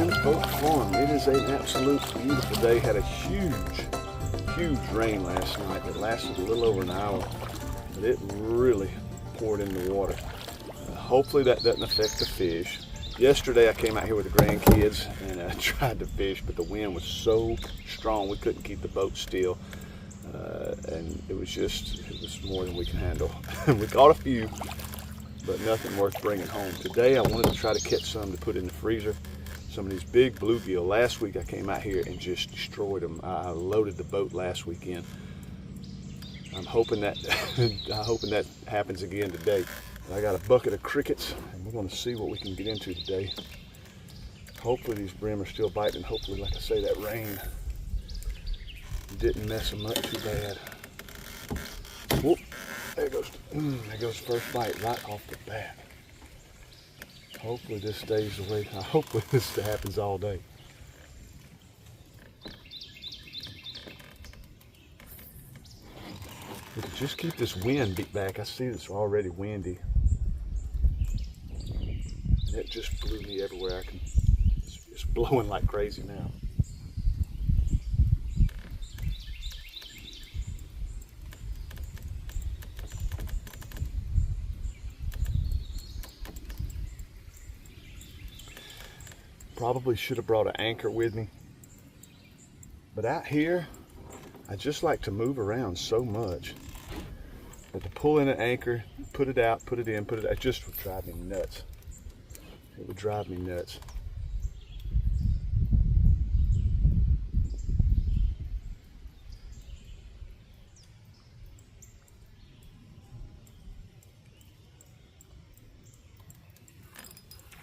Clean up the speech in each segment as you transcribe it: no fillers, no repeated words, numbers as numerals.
Dan's Boat Farm. It is an absolute beautiful day. Had a huge rain last night that lasted a little over an hour, but it really poured in the water. Hopefully that doesn't affect the fish. Yesterday I came out here with the grandkids and tried to fish, but the wind was so strong we couldn't keep the boat still, and it was more than we can handle. We caught a few, but nothing worth bringing home. Today I wanted to try to catch some to put in the freezer. Some of these big bluegill. Last week I came out here and just destroyed them. I loaded the boat last weekend. I'm hoping that happens again today. I got a bucket of crickets and we're going to see what we can get into today. Hopefully these brim are still biting. Hopefully, like I say, that rain didn't mess them up too bad. Whoop, there goes the first bite right off the bat. Hopefully this stays the way. Hopefully this happens all day. We could just keep this wind beat back. I see it's already windy. It just blew me everywhere. It's blowing like crazy now. Probably should have brought an anchor with me, but out here I just like to move around so much that to pull in an anchor, put it out, put it in, put it out, it just would drive me nuts. It would drive me nuts.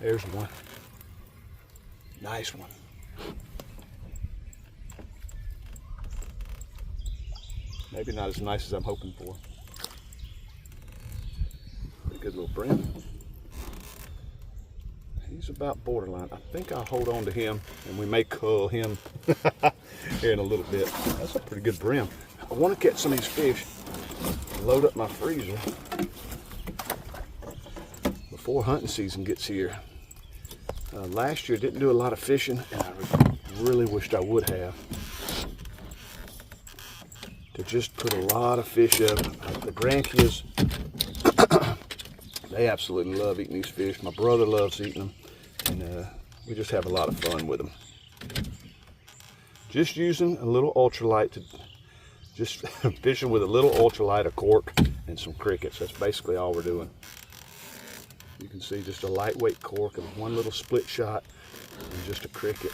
There's one. Nice one. Maybe not as nice as I'm hoping for. Pretty good little brim. He's about borderline. I think I'll hold on to him and we may cull him here in a little bit. That's a pretty good brim. I want to catch some of these fish, load up my freezer before hunting season gets here. Last year didn't do a lot of fishing, and I really wished I would have. To just put a lot of fish up. The grandkids, they absolutely love eating these fish. My brother loves eating them, and we just have a lot of fun with them. Just using a little ultralight just fishing with a little ultralight, a cork, and some crickets. That's basically all we're doing. You can see just a lightweight cork and one little split shot and just a cricket.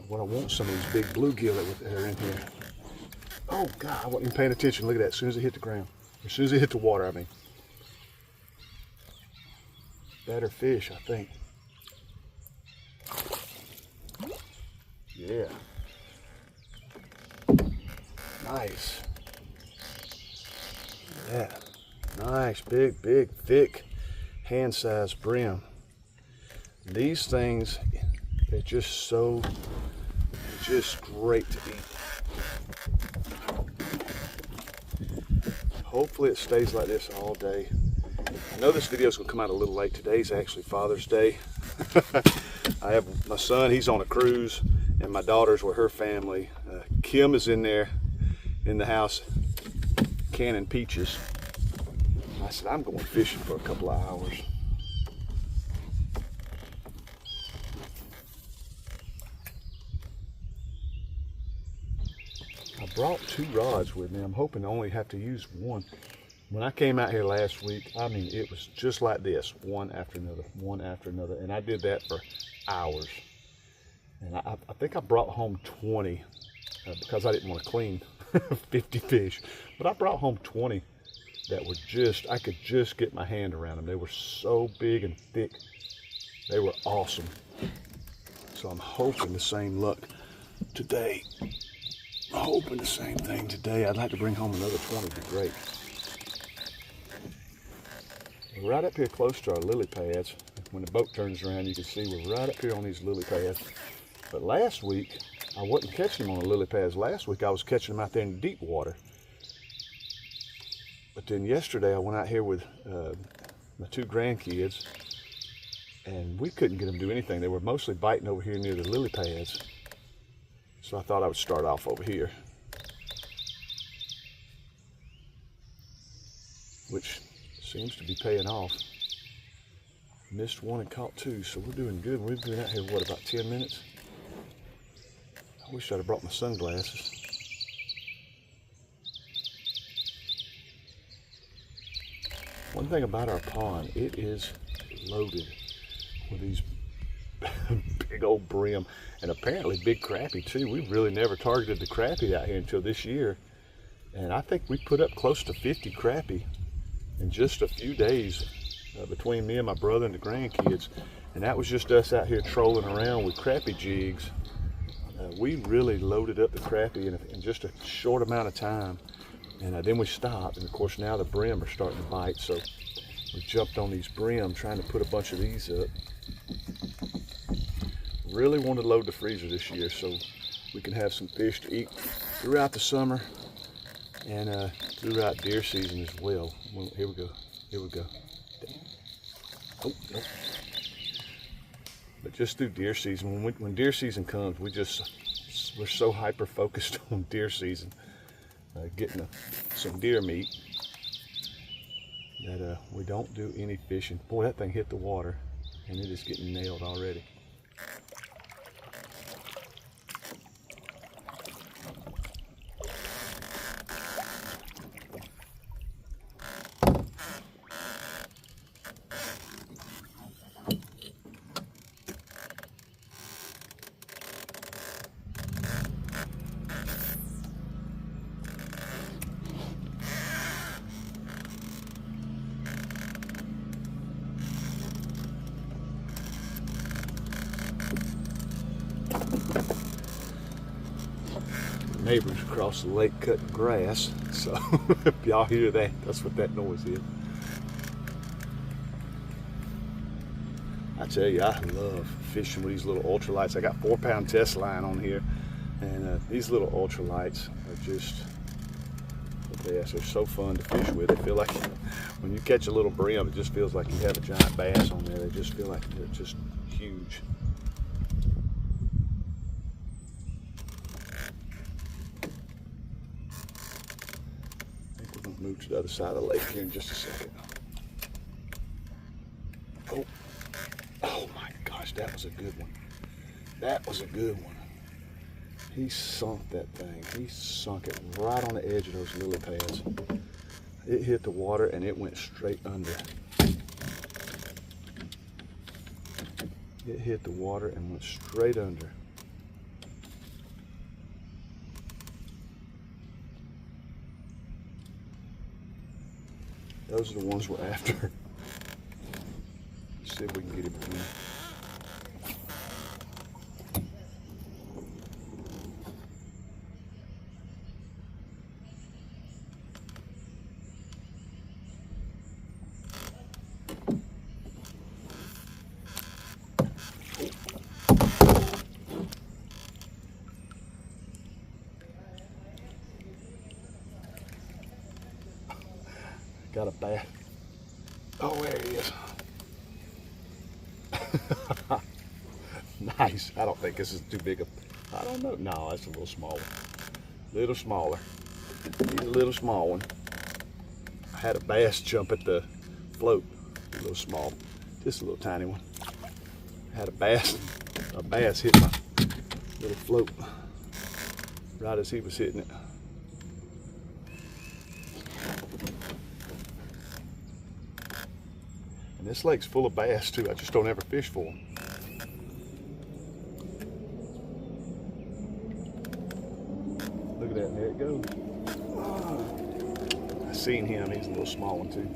What I want, some of these big bluegill that are in here. Oh God, I wasn't even paying attention. Look at that, as soon as it hit the ground. As soon as it hit the water, I mean. Better fish, I think. Yeah. Nice. Yeah, nice, big, thick, hand-sized brim. These things, they're just great to eat. Hopefully it stays like this all day. I know this video is going to come out a little late. Today's actually Father's Day. I have my son, he's on a cruise, and my daughter's with her family. Kim is in there, in the house, canning peaches. I said, I'm going fishing for a couple of hours. I brought 2 rods with me. I'm hoping to only have to use one. When I came out here last week, I mean, it was just like this, one after another, and I did that for hours. And I think I brought home 20 because I didn't want to clean 50 fish, but I brought home 20 that were just, I could just get my hand around them. They were so big and thick. They were awesome. So I'm hoping the same luck today. I'm hoping the same thing today. I'd like to bring home another 20, would be great. We're right up here close to our lily pads. When the boat turns around, you can see we're right up here on these lily pads. But last week, I wasn't catching them on the lily pads. Last week, I was catching them out there in the deep water. But then yesterday, I went out here with my two grandkids, and we couldn't get them to do anything. They were mostly biting over here near the lily pads. So I thought I would start off over here, which seems to be paying off. Missed one and caught two, so we're doing good. We've been out here, what, about 10 minutes? I wish I'd have brought my sunglasses. One thing about our pond, it is loaded with these big old brim, and apparently big crappie too. We've really never targeted the crappie out here until this year, and I think we put up close to 50 crappie in just a few days between me and my brother and the grandkids, and that was just us out here trolling around with crappie jigs. We really loaded up the crappie in just a short amount of time, and then we stopped, and of course now the brim are starting to bite, so we jumped on these brim trying to put a bunch of these up. Really want to load the freezer this year so we can have some fish to eat throughout the summer and throughout deer season as well. Here we go. Here we go. Oh, no. But just through deer season, when deer season comes, we're so hyper focused on deer season, getting some deer meat, that we don't do any fishing. Boy, that thing hit the water and it is getting nailed already. Neighbors across the lake cutting grass, so if y'all hear that, that's what that noise is. I tell you, I love fishing with these little ultralights. I got 4-pound test line on here, and these little ultralights are just the best. They're so fun to fish with. They feel like when you catch a little brim, it just feels like you have a giant bass on there. They just feel like they're just huge. Move to the other side of the lake here in just a second. Oh my gosh, that was a good one. That was a good one. He sunk that thing. He sunk it right on the edge of those lily pads. It hit the water and it went straight under. It hit the water and went straight under. Those are the ones we're after. Let's see if we can get him again. Got a bass. Oh, there he is. Nice. I don't think this is too big. I don't know. No, that's a little smaller. Little smaller. He's a little small one. I had a bass jump at the float. A little small. Just a little tiny one. I had a bass hit my little float right as he was hitting it. This lake's full of bass too. I just don't ever fish for them. Look at that, and there it goes. I seen him. He's a little small one too.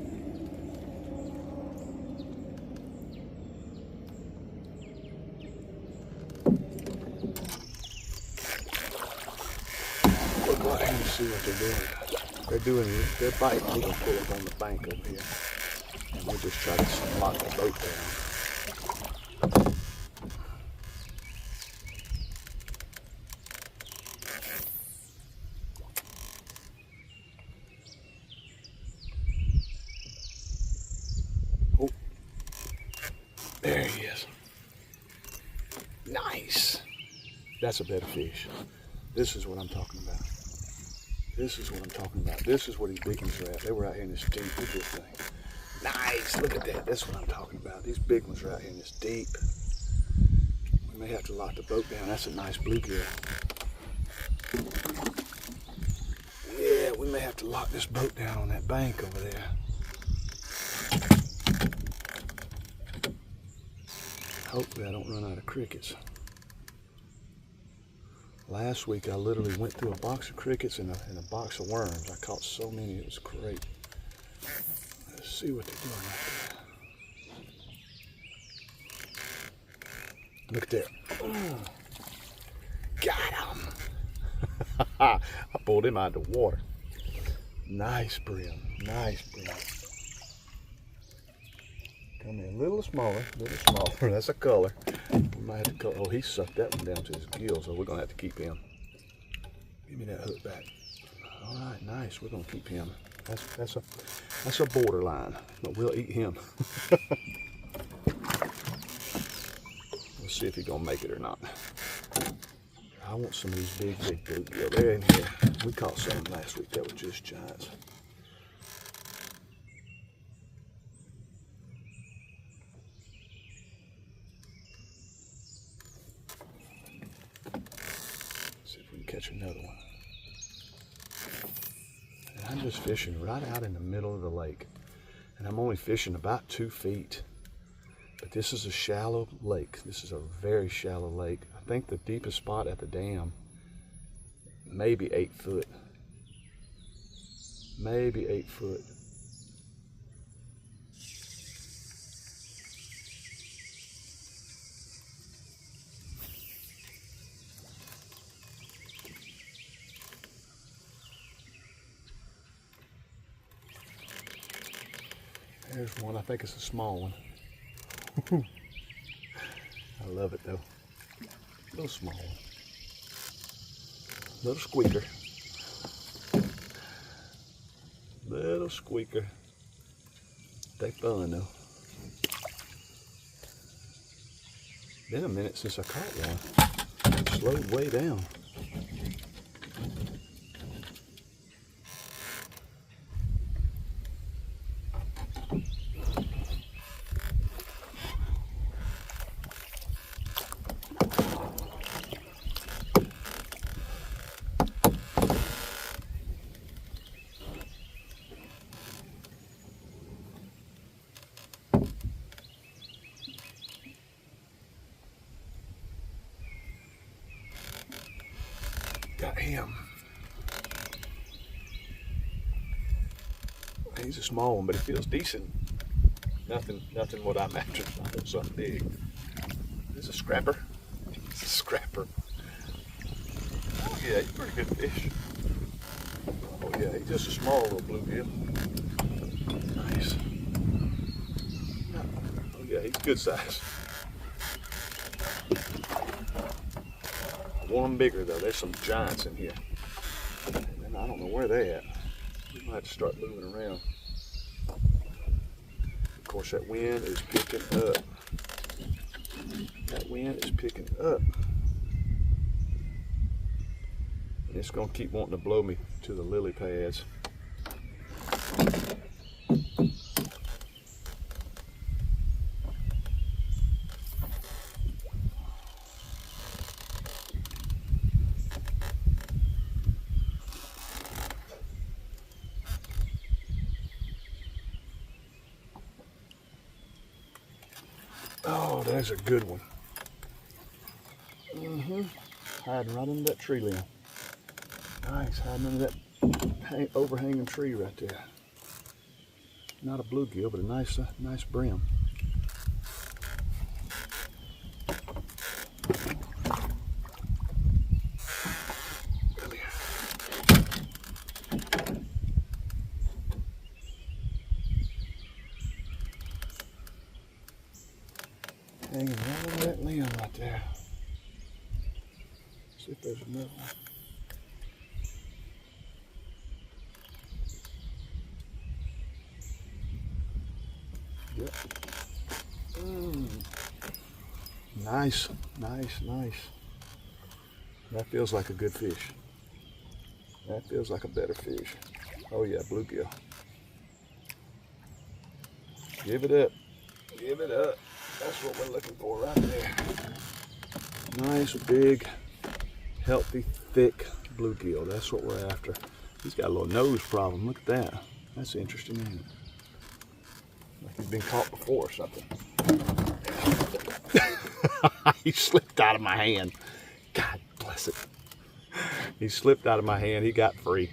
Look like, let me see what they're doing. They're biting. We're gonna pull up on the bank over here. And we'll just try to lock the boat down. he is. Nice. That's a better fish. This is what I'm talking about. This is what I'm talking about. This is where these big ones are at. They were out here in this deep with this thing. Nice. Look at that. That's what I'm talking about. These big ones are out here in this deep. We may have to lock the boat down. That's a nice bluegill. Yeah, we may have to lock this boat down on that bank over there. Hopefully I don't run out of crickets. Last week I literally went through a box of crickets and a box of worms. I caught so many, it was great. Let's see what they're doing out there. Look there. Oh, got him. I pulled him out of the water. Nice brim, nice brim. Come in a little smaller, That's a color. We might have to oh, he sucked that one down to his gills, so we're gonna have to keep him. Give me that hook back. All right, nice. We're gonna keep him. That's a borderline, but we'll eat him. Let's see if he's gonna make it or not. I want some of these big bluegill. They're in here. We caught some last week that were just giants. Catch another one. And I'm just fishing right out in the middle of the lake. And I'm only fishing about 2 feet. But this is a shallow lake. This is a very shallow lake. I think the deepest spot at the dam, maybe 8 foot. Maybe 8 foot. There's one, I think it's a small one. I love it though. Little small one. Little squeaker. Little squeaker. They fun though. Been a minute since I caught one. It slowed way down. Got him. He's a small one, but he feels decent. Nothing what I'm after. I want something big. This is a scrapper. It's a scrapper. Oh yeah, he's a pretty good fish. Oh yeah, he's just a small little bluegill. Nice. Oh yeah, he's good size. I want them bigger though. There's some giants in here. And I don't know where they're at. We might have to start moving around. Of course, that wind is picking up. That wind is picking up. And it's going to keep wanting to blow me to the lily pads. Oh, there's a good one. Hiding right under that tree limb. Nice, hiding under that overhanging tree right there. Not a bluegill, but a nice brim. Come here. Hanging right over that limb right there. See if there's another one. Yep. Nice, nice, nice. That feels like a good fish. That feels like a better fish. Oh yeah, bluegill. Give it up. Give it up. That's what we're looking for right there. Nice, big, healthy, thick bluegill. That's what we're after. He's got a little nose problem. Look at that. That's interesting, isn't it? Like he's been caught before or something. He slipped out of my hand. God bless it. He slipped out of my hand. He got free.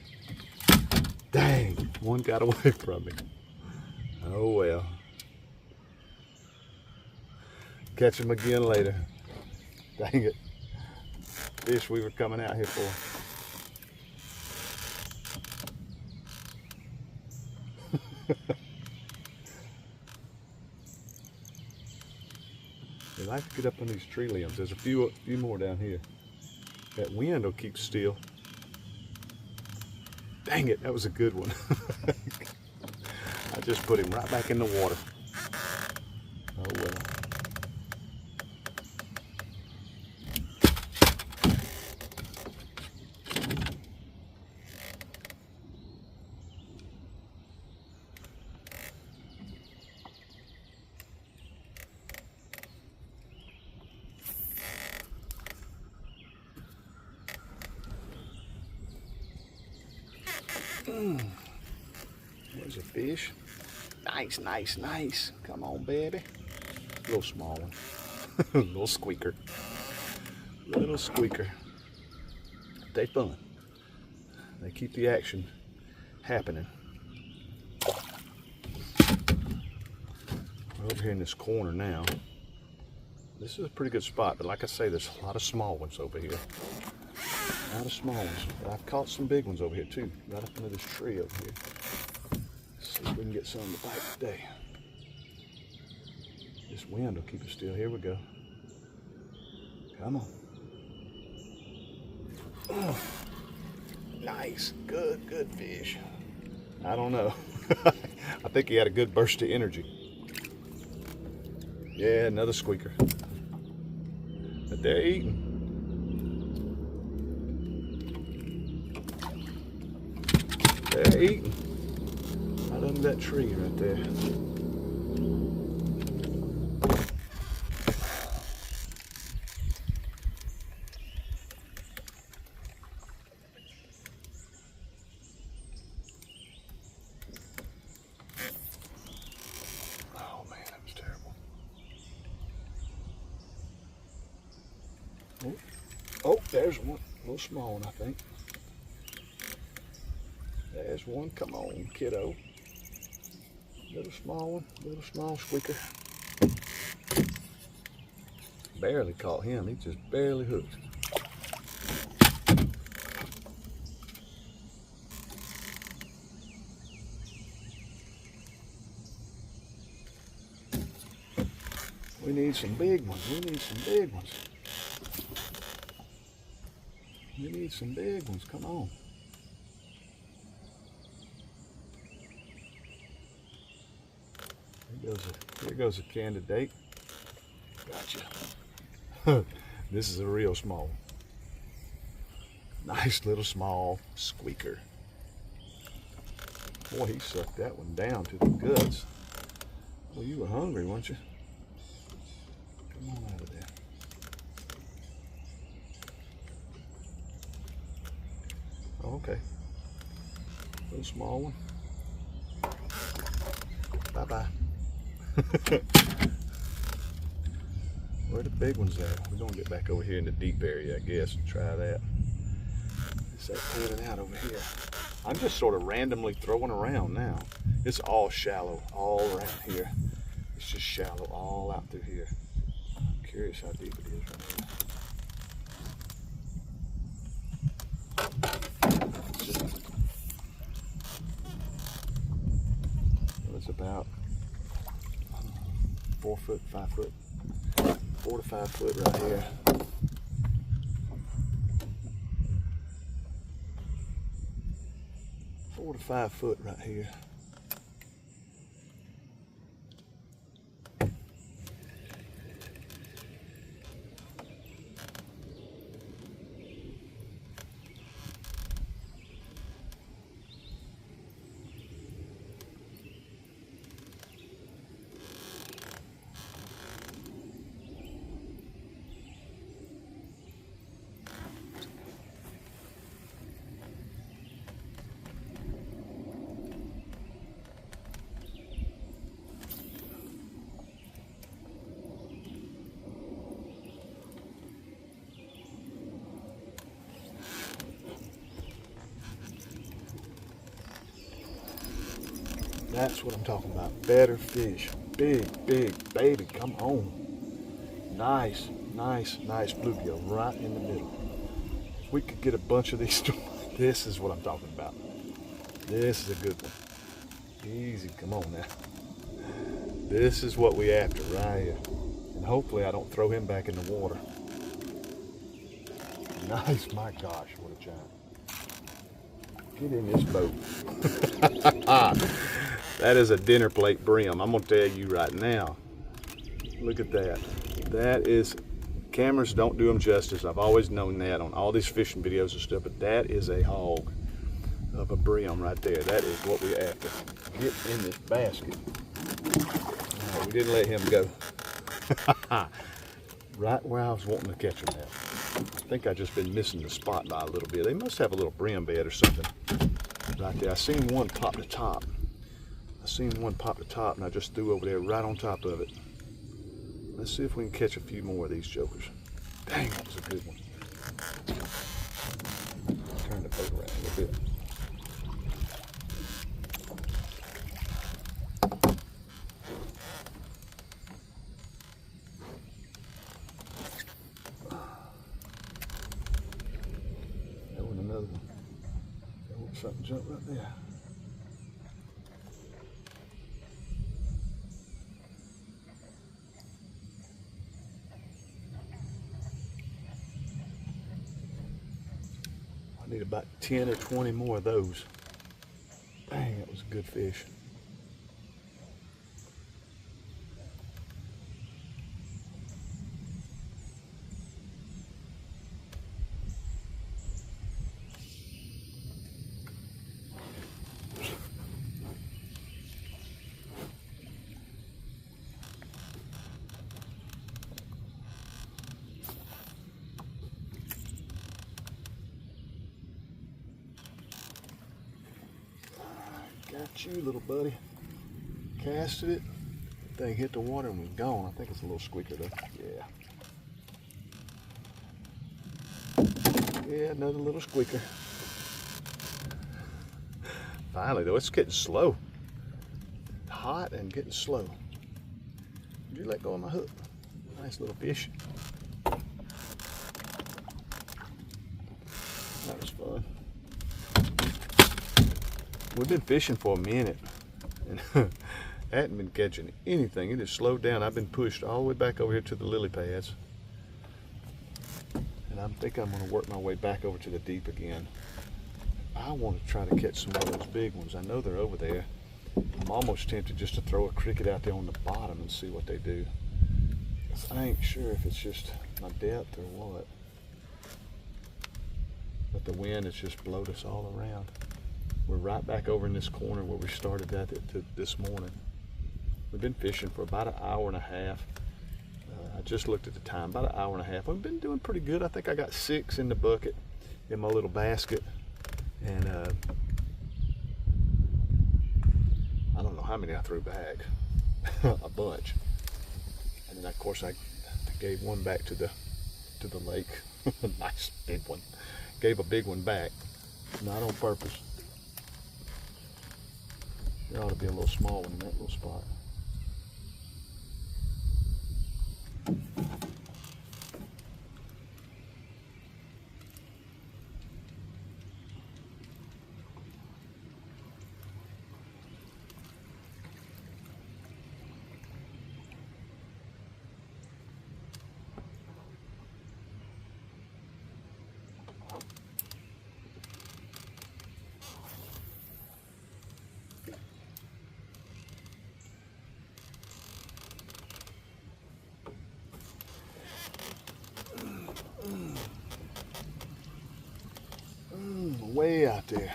Dang, one got away from me. Oh well. Catch him again later. Dang it. Fish we were coming out here for. They like to get up on these tree limbs. There's a few more down here. That wind will keep still. Dang it, that was a good one. I just put him right back in the water. Oh well. There's a fish. Nice, nice, nice. Come on, baby. Little small one. Little squeaker. Little squeaker. They fun. They keep the action happening. We're over here in this corner now. This is a pretty good spot, but like I say, there's a lot of small ones over here. A lot of small ones, but I've caught some big ones over here too, right up under this tree over here. Let's see if we can get some to bite today. This wind will keep it still. Here we go. Come on. Oh, nice, good fish. I don't know. I think he had a good burst of energy. Yeah, another squeaker. But they're eating. They're eating. Right under that tree right there. Oh man, that was terrible. Oh, there's one. A little small one, I think. There's one. Come on, kiddo. Little small one. Little small squeaker. Barely caught him. He just barely hooked. We need some big ones. We need some big ones. We need some big ones. Come on. Here goes a candidate. Gotcha. This is a real small one. Nice little small squeaker. Boy, he sucked that one down to the guts. Well, you were hungry, weren't you? Come on out of there. Oh, okay. Little small one. Bye-bye. Where the big ones at? We're gonna get back over here in the deep area, I guess, and try that. It's that panning out over here. I'm just sort of randomly throwing around now. It's all shallow, all around here. It's just shallow all out through here. I'm curious how deep it is right here. It's about 4 foot, 5 foot, 4 to 5 foot right here. Four to 5 foot right here. That's what I'm talking about. Better fish. Big, big, baby, come on. Nice, nice, nice bluegill right in the middle. If we could get a bunch of these, this is what I'm talking about. This is a good one. Easy, come on now. This is what we after right here. And hopefully I don't throw him back in the water. Nice, my gosh, what a giant. Get in this boat. That is a dinner plate brim. I'm gonna tell you right now. Look at that. That is, cameras don't do them justice. I've always known that on all these fishing videos and stuff, but that is a hog of a brim right there. That is what we're after. Get in this basket. No, we didn't let him go. Right where I was wanting to catch him at. I think I just been missing the spot by a little bit. They must have a little brim bed or something right there. I seen one pop the top. And I just threw over there right on top of it. Let's see if we can catch a few more of these jokers. Dang, that was a good one. Turn the boat around a little bit. That was another one. That was something jump right there. I need about 10 or 20 more of those. Dang, that was a good fish. Got you, little buddy. Casted it. Thing hit the water and was gone. I think it's a little squeaker though. Yeah. Yeah, another little squeaker. Finally though, it's getting slow. Hot and getting slow. Did you let go of my hook? Nice little fish. That was fun. We've been fishing for a minute and hadn't been catching anything. It has slowed down. I've been pushed all the way back over here to the lily pads. And I think I'm gonna work my way back over to the deep again. I want to try to catch some of those big ones. I know they're over there. I'm almost tempted just to throw a cricket out there on the bottom and see what they do. I ain't sure if it's just my depth or what. But the wind has just blowed us all around. We're right back over in this corner where we started at this morning. We've been fishing for about an hour and a half. I just looked at the time, about an hour and a half. We've been doing pretty good. I think I got 6 in the bucket in my little basket. And I don't know how many I threw back, a bunch. And then of course I gave one back to the lake, nice big one. Gave a big one back, not on purpose. There ought to be a little small one in that little spot. Way out there.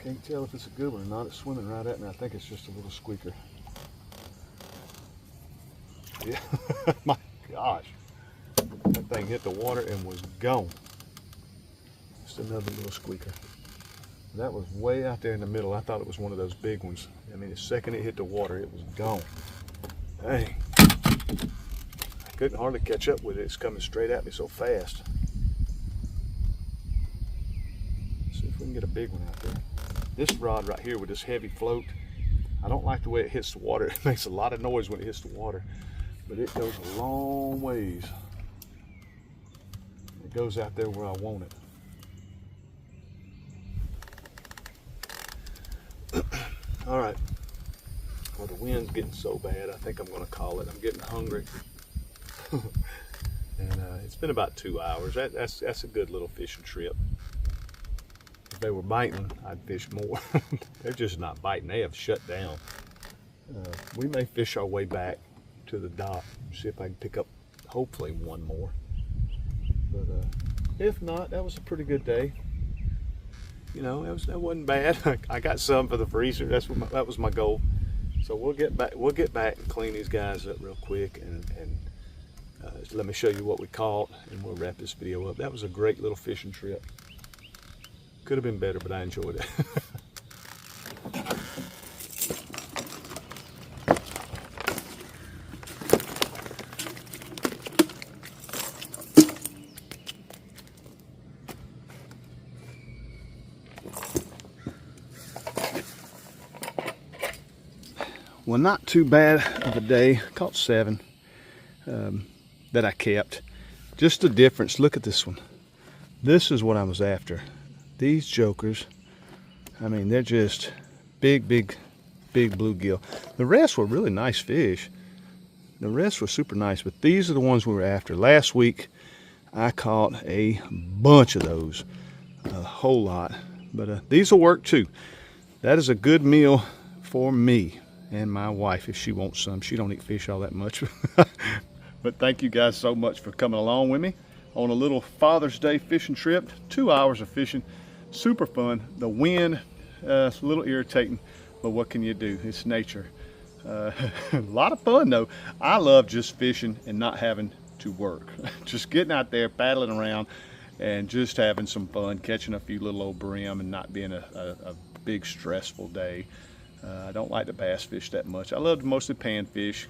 Can't tell if it's a good one or not. It's swimming right at me. I think it's just a little squeaker. Yeah, my gosh. That thing hit the water and was gone. Just another little squeaker. That was way out there in the middle. I thought it was one of those big ones. I mean, the second it hit the water, it was gone. Dang. I couldn't hardly catch up with it. It's coming straight at me so fast. See if we can get a big one out there. This rod right here with this heavy float, I don't like the way it hits the water. It makes a lot of noise when it hits the water, but it goes a long ways. It goes out there where I want it. All right. Well, the wind's getting so bad, I think I'm gonna call it. I'm getting hungry. And it's been about 2 hours. That's a good little fishing trip. If they were biting, I'd fish more. They're just not biting. They have shut down. We may fish our way back to the dock, see if I can pick up hopefully one more. But if not, that was a pretty good day. You know, that wasn't bad. I got some for the freezer. That was my goal. So we'll get back and clean these guys up real quick, and let me show you what we caught, and we'll wrap this video up. That was a great little fishing trip. Could have been better, but I enjoyed it. Well, not too bad of a day. Caught 7 that I kept. Just the difference. Look at this one. This is what I was after. These jokers, I mean, they're just big bluegill. The rest were really nice fish. The rest were super nice, but these are the ones we were after. Last week, I caught a bunch of those, a whole lot. But these will work too. That is a good meal for me and my wife if she wants some. She don't eat fish all that much. But thank you guys so much for coming along with me on a little Father's Day fishing trip. 2 hours of fishing, super fun. The wind, it's a little irritating, but what can you do? It's nature. A lot of fun though. I love just fishing and not having to work. Just getting out there, paddling around, and just having some fun, catching a few little old brim and not being a big stressful day. I don't like to bass fish that much. I love mostly panfish.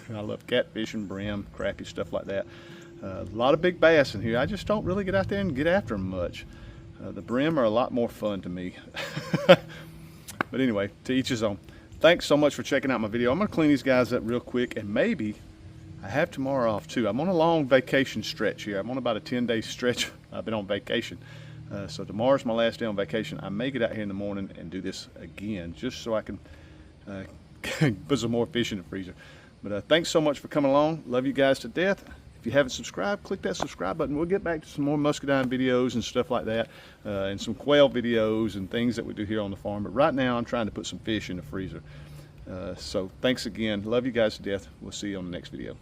I love catfish and brim, crappie, stuff like that. A lot of big bass in here. I just don't really get out there and get after them much. The brim are a lot more fun to me. But anyway, to each his own. Thanks so much for checking out my video. I'm gonna clean these guys up real quick, and maybe I have tomorrow off too. I'm on a long vacation stretch here. I'm on about a 10-day stretch. I've been on vacation. So tomorrow's my last day on vacation. I may get out here in the morning and do this again, just so I can put some more fish in the freezer. But thanks so much for coming along. Love you guys to death. If you haven't subscribed, click that subscribe button. We'll get back to some more muscadine videos and stuff like that, and some quail videos and things that we do here on the farm. But right now, I'm trying to put some fish in the freezer. So thanks again. Love you guys to death. We'll see you on the next video.